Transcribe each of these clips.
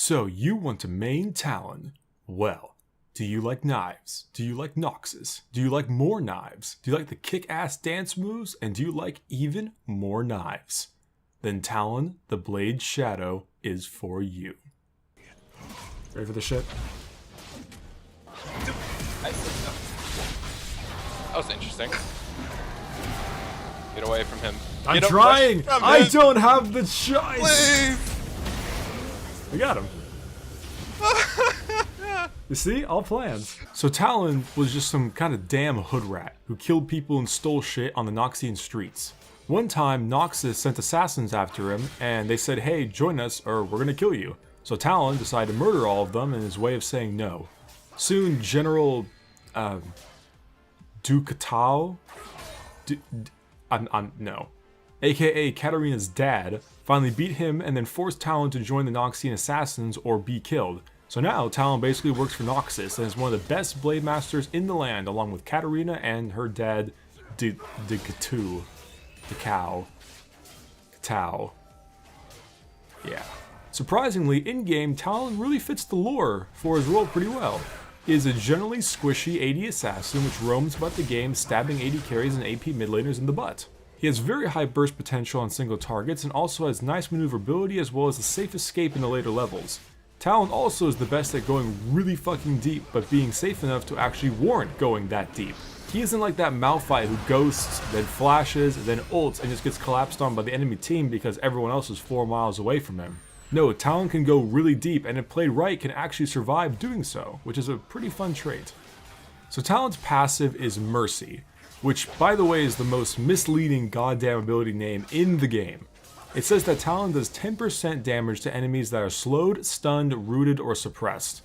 So you want to main Talon? Well, do you like knives? Do you like Noxus? Do you like more knives? Do you like the kick-ass dance moves? And do you like even more knives? Then Talon, the Blade Shadow, is for you. Ready for the shit? That was interesting. Get away from him. I'm trying! I don't have the choice! Please! I got him. You see? All plans. So Talon was just some kind of damn hood rat who killed people and stole shit on the Noxian streets. One time, Noxus sent assassins after him, and they said, hey, join us or we're gonna kill you. So Talon decided to murder all of them in his way of saying no. Soon, General Ducatao, no, aka Katarina's dad, finally beat him and then forced Talon to join the Noxian assassins or be killed. So now Talon basically works for Noxus and is one of the best blade masters in the land, along with Katarina and her dad, Decatao. Yeah. Surprisingly, in-game, Talon really fits the lore for his role pretty well. He is a generally squishy AD assassin which roams about the game stabbing AD carries and AP mid laners in the butt. He has very high burst potential on single targets and also has nice maneuverability as well as a safe escape in the later levels. Talon also is the best at going really fucking deep, but being safe enough to actually warrant going that deep. He isn't like that Malphite who ghosts, then flashes, then ults, and just gets collapsed on by the enemy team because everyone else is 4 miles away from him. No, Talon can go really deep, and if played right, can actually survive doing so, which is a pretty fun trait. So Talon's passive is Mercy, which, by the way, is the most misleading goddamn ability name in the game. It says that Talon does 10% damage to enemies that are slowed, stunned, rooted, or suppressed.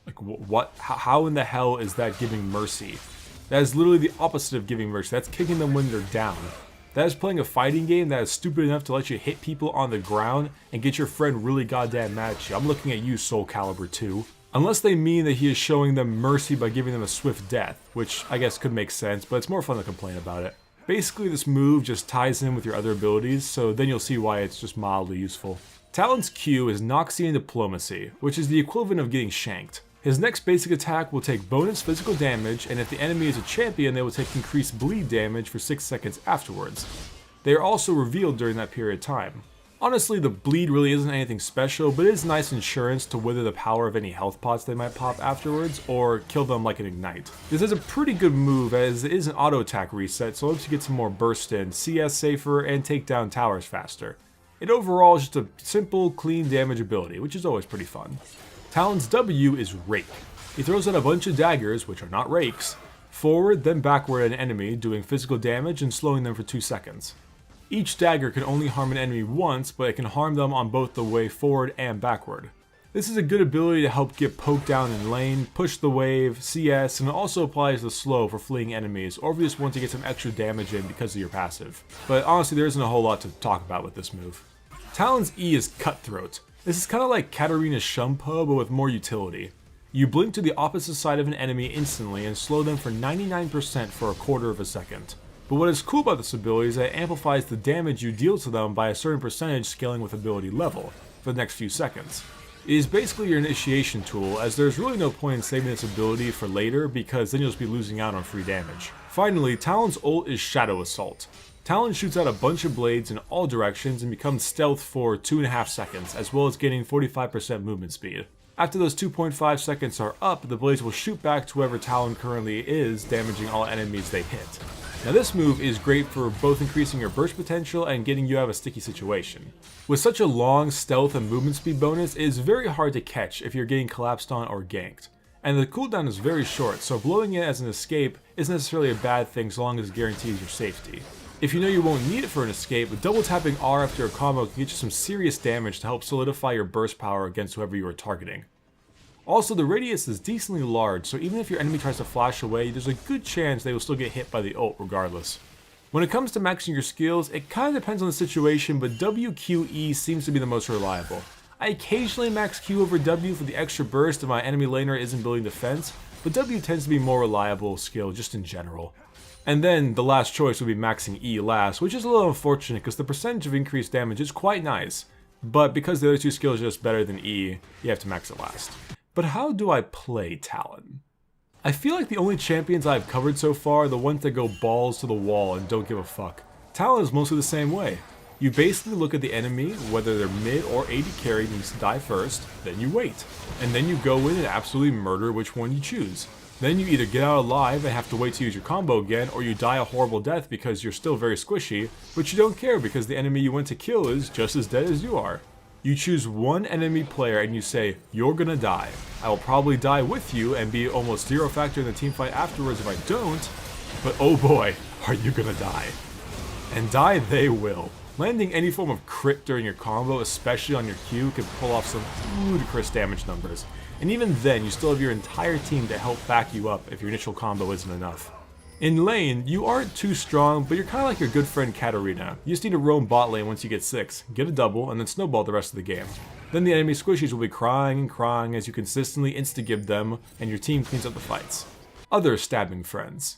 Like, what? How in the hell is that giving Mercy? That is literally the opposite of giving Mercy. That's kicking them when they're down. That is playing a fighting game that is stupid enough to let you hit people on the ground and get your friend really goddamn mad at you. I'm looking at you, Soul Calibur 2. Unless they mean that he is showing them mercy by giving them a swift death, which I guess could make sense, but it's more fun to complain about it. Basically, this move just ties in with your other abilities, so then you'll see why it's just mildly useful. Talon's Q is Noxian Diplomacy, which is the equivalent of getting shanked. His next basic attack will take bonus physical damage, and if the enemy is a champion, they will take increased bleed damage for 6 seconds afterwards. They are also revealed during that period of time. Honestly, the bleed really isn't anything special, but it is nice insurance to wither the power of any health pots they might pop afterwards, or kill them like an ignite. This is a pretty good move as it is an auto attack reset, so it lets you get some more burst in, CS safer, and take down towers faster. It overall is just a simple, clean damage ability, which is always pretty fun. Talon's W is Rake. He throws out a bunch of daggers, which are not rakes, forward then backward at an enemy, doing physical damage and slowing them for 2 seconds. Each dagger can only harm an enemy once, but it can harm them on both the way forward and backward. This is a good ability to help get poked down in lane, push the wave, CS, and it also applies the slow for fleeing enemies, or if you just want to get some extra damage in because of your passive. But honestly, there isn't a whole lot to talk about with this move. Talon's E is Cutthroat. This is kind of like Katarina's Shumpo, but with more utility. You blink to the opposite side of an enemy instantly and slow them for 99% for a quarter of a second. But what is cool about this ability is that it amplifies the damage you deal to them by a certain percentage scaling with ability level for the next few seconds. It is basically your initiation tool, as there's really no point in saving this ability for later because then you'll just be losing out on free damage. Finally, Talon's ult is Shadow Assault. Talon shoots out a bunch of blades in all directions and becomes stealth for 2.5 seconds, as well as gaining 45% movement speed. After those 2.5 seconds are up, the blades will shoot back to wherever Talon currently is, damaging all enemies they hit. Now this move is great for both increasing your burst potential and getting you out of a sticky situation. With such a long stealth and movement speed bonus, it is very hard to catch if you're getting collapsed on or ganked. And the cooldown is very short, so blowing it as an escape isn't necessarily a bad thing so long as it guarantees your safety. If you know you won't need it for an escape, double tapping R after a combo can get you some serious damage to help solidify your burst power against whoever you are targeting. Also, the radius is decently large, so even if your enemy tries to flash away, there's a good chance they will still get hit by the ult regardless. When it comes to maxing your skills, it kind of depends on the situation, but WQE seems to be the most reliable. I occasionally max Q over W for the extra burst if my enemy laner isn't building defense, but W tends to be more reliable skill just in general. And then the last choice would be maxing E last, which is a little unfortunate because the percentage of increased damage is quite nice, but because the other two skills are just better than E, you have to max it last. But how do I play Talon? I feel like the only champions I've covered so far are the ones that go balls to the wall and don't give a fuck. Talon is mostly the same way. You basically look at the enemy, whether they're mid or AD carry needs to die first, then you wait. And then you go in and absolutely murder which one you choose. Then you either get out alive and have to wait to use your combo again, or you die a horrible death because you're still very squishy, but you don't care because the enemy you went to kill is just as dead as you are. You choose one enemy player and you say, you're gonna die. I will probably die with you and be almost zero factor in the team fight afterwards if I don't, but oh boy, are you gonna die. And die they will. Landing any form of crit during your combo, especially on your Q, can pull off some ludicrous damage numbers. And even then, you still have your entire team to help back you up if your initial combo isn't enough. In lane, you aren't too strong, but you're kind of like your good friend Katarina. You just need to roam bot lane once you get 6, get a double, and then snowball the rest of the game. Then the enemy squishies will be crying and crying as you consistently insta-give them, and your team cleans up the fights. Other stabbing friends.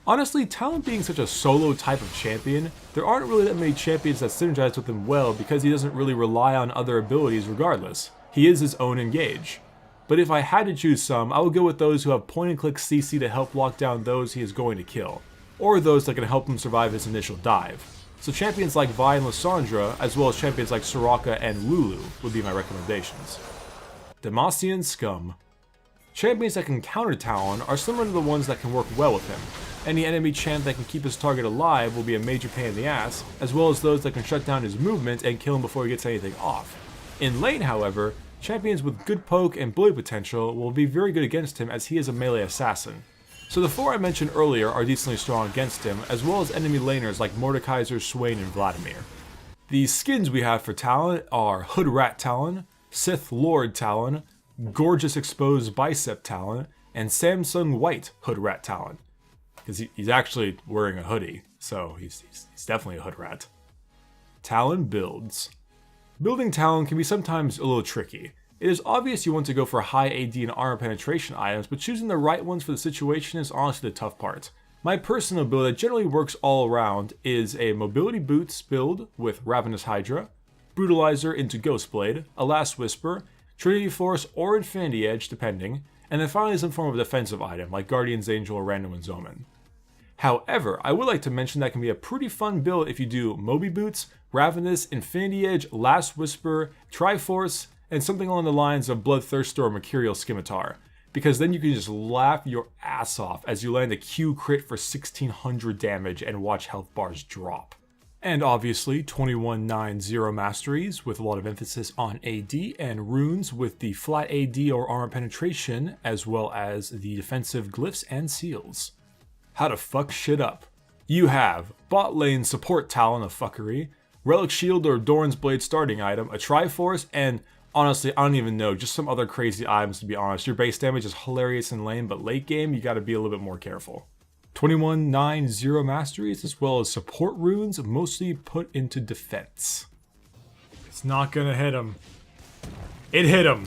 Honestly, Talon being such a solo type of champion, there aren't really that many champions that synergize with him well because he doesn't really rely on other abilities regardless. He is his own engage. But if I had to choose some, I would go with those who have point and click CC to help lock down those he is going to kill, or those that can help him survive his initial dive. So champions like Vi and Lissandra, as well as champions like Soraka and Lulu, would be my recommendations. Demacian Scum. Champions that can counter Talon are similar to the ones that can work well with him. Any enemy champ that can keep his target alive will be a major pain in the ass, as well as those that can shut down his movement and kill him before he gets anything off. In lane, however, champions with good poke and bully potential will be very good against him as he is a melee assassin. So the 4 I mentioned earlier are decently strong against him, as well as enemy laners like Mordekaiser, Swain, and Vladimir. The skins we have for Talon are Hood Rat Talon, Sith Lord Talon, Gorgeous Exposed Bicep Talon, and Samsung White Hood Rat Talon. Because he's actually wearing a hoodie, so he's definitely a Hood Rat. Talon builds. Building Talon can be sometimes a little tricky. It is obvious you want to go for high AD and armor penetration items, but choosing the right ones for the situation is honestly the tough part. My personal build that generally works all around is a Mobility Boots build with Ravenous Hydra, Brutalizer into Ghostblade, a Last Whisper, Trinity Force or Infinity Edge depending, and then finally some form of defensive item like Guardian's Angel or Random One's Omen. However, I would like to mention that can be a pretty fun build if you do Moby Boots, Ravenous, Infinity Edge, Last Whisper, Triforce, and something along the lines of Bloodthirster or Mercurial Scimitar, because then you can just laugh your ass off as you land a Q crit for 1600 damage and watch health bars drop. And obviously 21-9-0 masteries with a lot of emphasis on AD, and runes with the flat AD or armor penetration, as well as the defensive glyphs and seals. How to fuck shit up. You have bot lane support Talon of fuckery, Relic Shield or Doran's Blade starting item, a Triforce, and honestly, I don't even know, just some other crazy items to be honest. Your base damage is hilarious in lane, but late game, you gotta be a little bit more careful. 21-9-0 masteries, as well as support runes, mostly put into defense. It's not gonna hit him. It hit him.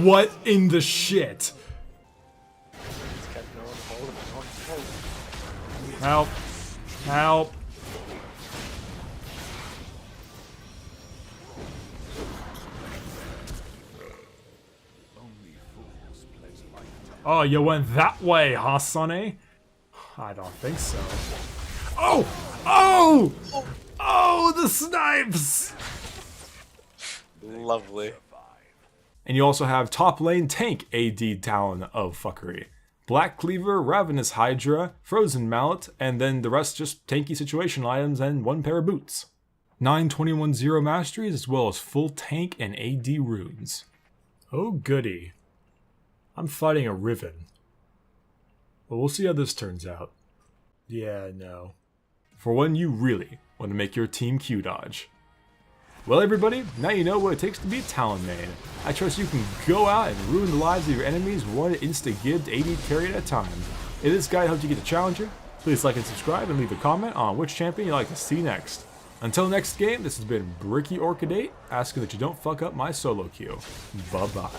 What in the shit? Help. Help. Oh, you went that way, huh, Sonny? I don't think so. Oh! Oh! Oh, the snipes! Lovely. And you also have top lane tank AD Talon of fuckery. Black Cleaver, Ravenous Hydra, Frozen Mallet, and then the rest just tanky situational items and one pair of boots. 9-21-0 masteries, as well as full tank and AD runes. Oh goody. I'm fighting a Riven. Well, we'll see how this turns out. Yeah, no. For when you really want to make your team Q-dodge. Well everybody, now you know what it takes to be a Talon main. I trust you can go out and ruin the lives of your enemies one insta-gibbed AD carry at a time. If this guide helped you get the Challenger, please like and subscribe and leave a comment on which champion you'd like to see next. Until next game, this has been Bricky Orchidate, asking that you don't fuck up my solo queue. Bye-bye.